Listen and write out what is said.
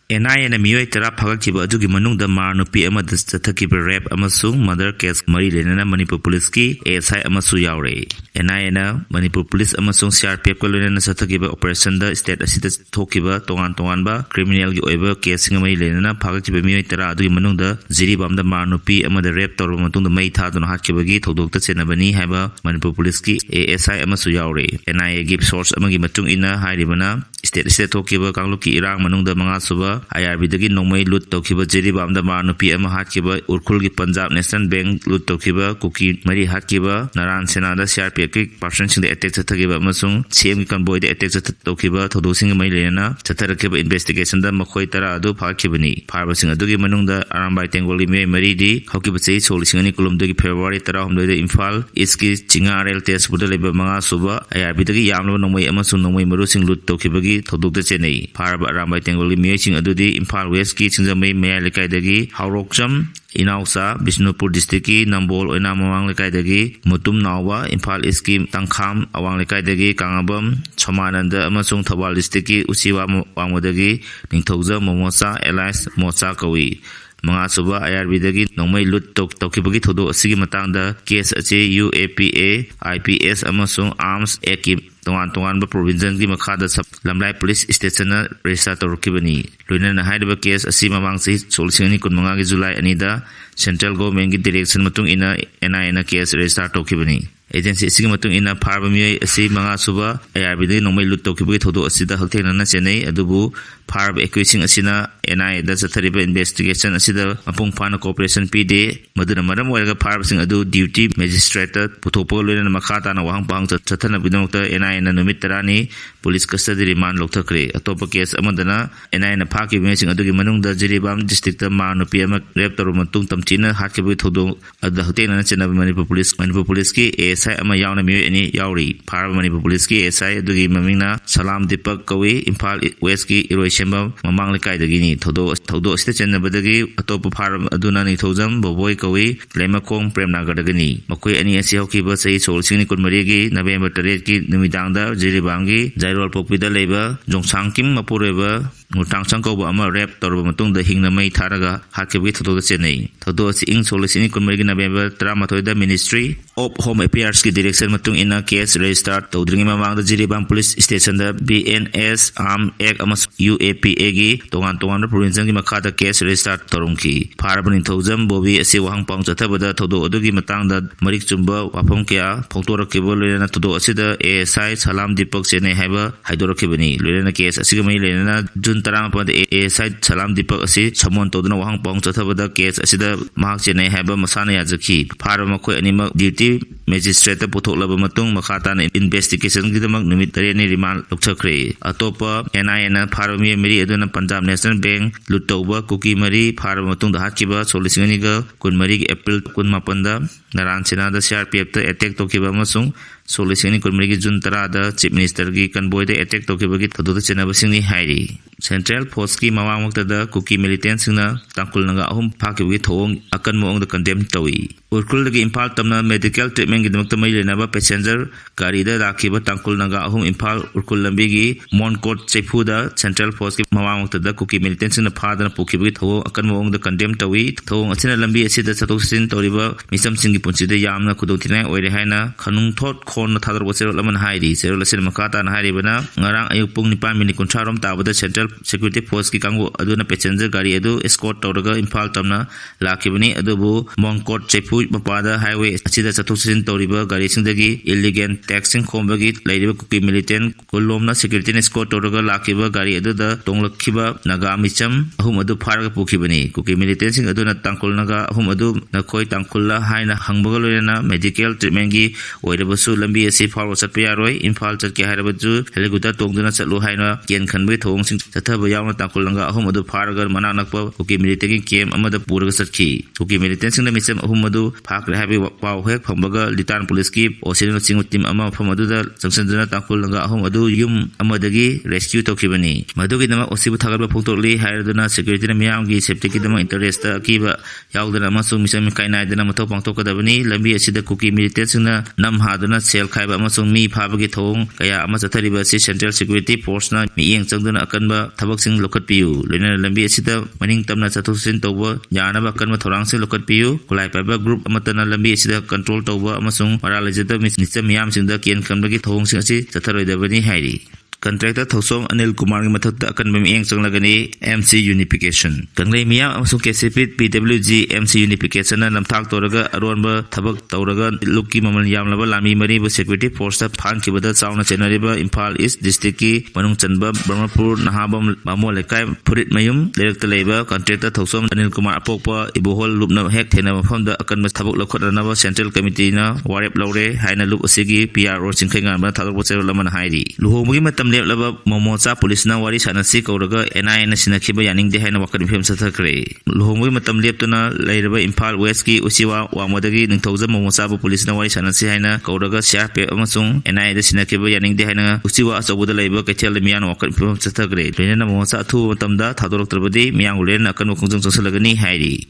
NIA นะมีไว้ตราพักจิบอดุกิมนุงดมานุปีอมาดสตะกิบเรปอมาซุงมอเดอร์เคสมรีเลนะมณีปุลิสกีASI อมาซุยาวเร NIA นะมณีปุลิสอมาซุง CRPF กลุนะสตะกิบออเปอเรชั่นดะสเตทอสิตทอกิบตองอันบะคริมินัลกิโอเบเคสงมรีเลนะพักจิบมีไว้ตราอดุกิมนุงดจิริบัมดมานุปีอมาดเรปตอรมตุงดไม่ทาดนฮักกิบกีทอดกตะเซนะบนีให้บะมณีปุลิสกี ASI อมาซุยาวเร NIA กิบซอร์สอมากิมตุงอินะให้ดิบนะสเตทอกิบกังลุกิอิรังมนุงดมังอาซุบะ IRB ดกิnongmai lut tokhiba jeriba amda manu PM hatkiba urkhul gi Punjab National Bank lut tokhiba kuki mari hatkiba naran sena da CRPF ki person sing de attack chathagiba amasung CM ki convoy de attack chathagiba thodosing mai lena chatharakhiba investigation da makhoi tara adu phakibani pharba sing adu gi manung da arambai tengoli me mari di hokiba chei solising ani kulum de February 13 de Imphal iski chinga rel test budal leba manga suba IRB de gi yamlo nongmai amasung nongmai maru sing lut tokhiba gi thodok de chenei pharba arambai tengoli me sing adu di Imphal West Chingjamai Maya Lekai dagi Haurokcham Inausa Bishnupur District ki Nambol Oina Mawang Lekai dagi Mutum Nawa Imphal East ki Tangkham Awang Lekai dagi Kangabam Chomananda amasung Thawal District ki Uchiwa Wangmodagi Ningthauja Momosa Elias Mocha Kawi mga suba IRB dagi nongmai lut tokibagi thodo asigi matangda case ache UAPA IPS amasung Arms Act tongan ba provision gi makhada sab lamlai police station na register torkibani loina na haidaba case asi mamang si solsingani kunmanga gi July anida central government gi direction matung ina NIA na case register torkibani agency sigi matung ina pharba mi asi manga suba IRB de nongmai lut tokibagi thodo asida hakthena na chenei adubu pharba accusing asina NIA da chathariba investigation asida apung phana cooperation pide maduna maram oiraga pharba sing adu duty magistrate puthopo loina makhata na wahang pang chathana binokta NIA na numit tarani police custody remand lokthakre atopa case amadana NIA na phaki mesing adugi manungda Jiribam district ta manu PM rep toru matung tamchina hatkebi thodo adha hotena chena Manipur police ki ASI ama yauna mi ani yauri phar Manipur police ki ASI adugi mamingna Salam Deepak Kawi Imphal West ki Iroishamba mamang lekai dagi ni thodo sta chena badagi atopa phar aduna ni thojam boboi Kawi Lemakong Premnagar dagi ni makoi ani asi hoki ba sei solsing ni kunmari gi November 3 ki numidang da Jiribangi Jairol Popida leba Jongsangkim Mapureba Mutang Sangko ba ama rep torba matung da hingna mai tharaga hakkebi thodo chenei thodo ing solisini kunmari gi November 13 da Ministry of Home Affairs ki direction matung ina case register tawdringi mamang da Jiribam Police Station da BNS Arm Act amas UAPA gi tongan provincial gi makhada case register torungki pharabani thojam bobi ase wahang pang chathabada thodo adugi matang da marik chumba wafam kya phongtorakeba lena thodo asida ASI Salam Deepak chene haiba haidorakibani lena case asiga mai lena June 13 ASI Salam Deepak asi samon toduna wahang pang chathabada case asida mahak chene haiba masana yajaki pharama makhoi anima duty magistrate puthoklaba matung makhata na investigation gidamak numit 3 ni remand lokthakre atopa NIA na pharami meri aduna Punjab National Bank lutoba kuki mari pharama matung da hakiba solisingani ga kunmari gi April 18 da naran sena da CRPF ta attack tokiba masung solisingani kunmari gi June 10 da chief minister gi convoy da attack tokiba gi thodo chena basingni hairi Central Force ki mawang wakta da kuki militant singna tangkul naga ahum phakibi thong akan moong da condemn tawi urkul gi Imphal tamna medical treatment gi damak tamai lena ba passenger gari da rakhiba tangkul naga ahum Imphal urkul lambi gi Monkot Chefu da Central Force ki mawang wakta da kuki militant singna phadana pukhibi thong akan moong da condemn tawi thong achina lambi asida chatosin toriba misam singi punchi da yamna khudongtinai oire haina khanung thot khon na thadar bosero laman hairi serol asin makata na hairi bana ngarang ayuk pung 9 minit kuncharom tabada Central Security Force ki kangu aduna passenger gari adu escort tawraga Imphal tamna lakibani adubu Monkot Chefu mapada highway achida chatosin toriba gari singdagi illegal taxing khombagi lairiba kuki militant kolomna security escort tawraga lakiba gari adu da tonglakhiba naga micham ahum adu pharaga pukhibani kuki militant sing aduna tangkul naga ahum adu nakhoi tangkulla haina hangbaga loina medical treatment gi oirabasu lambi asi pharo chatpa yaroi Imphal chatke hairabaju helicopter tongduna chatlu haina ken khanbai thong sing chathaba yawna tangkul naga ahum adu pharaga mana nakpa kuki militant gi kem amada puraga chatki kuki militant sing na micham ahum adu ภาคและให้ไปว่าวเฮกผมบลิตาน police ki osin sing team ama pham adu da sanction dana takul langa hom adu yum amadagi rescue tokibani madugi nama osibu thagal ba photoli haiduna security na miyam gi safety ki dama interest ta ki ba yaudana amasung mission kainai dana mathau pangtok kadabani lambi asida kuki militant singna nam haduna sel khaiba amasung mi phabagi thong kaya ama chathariba si central security force na mi yeng changduna akanba thabak sing lokat piu lena lambi asida maning tamna chathusin tawba yana ba kanma thorang se lokat piu kulai pa ba group amatana lambi asida control tawba amasung paralajada nisam miyam singda kian khamdagi thong sing asi chatharoidabani hairi Contractor Thosong Anil Kumar gi mathakta akan bamieng changlagani MC Unification kanglei miyam amasung KCP PWG MC Unification na namthak toraga aronba thabak tawraga lukki mamal yamlaba lami mari ba security force ta phan kibada chauna chenariba Imphal East district ki manung chanba Brahmapur Nahabam Bamo lekai Phurit Mayum director leiba Contractor Thosong Anil Kumar apokpa ibohol lupna hek thena mafamda akan mas thabak lakhotna ba Central Committee na warep lawre haina lup asigi PRO chingkhai ngan ba thalak boche laman hairi luhonggi matam leba momocha police na wari sanasi kauraga NI na sinakhiba yaning de haina wakan film sathakre lohongoi matam leptuna leiraba Imphal West ki usiwa wamodagi ningthauja momocha bu police na wari sanasi haina kauraga CRP amasung NI da sinakhiba yaning de haina usiwa asobuda leiba kethel miyan wakan film sathakre lena momocha thu matamda thadorok trabadi miyang ulen akan wakungjang changsalagani hairi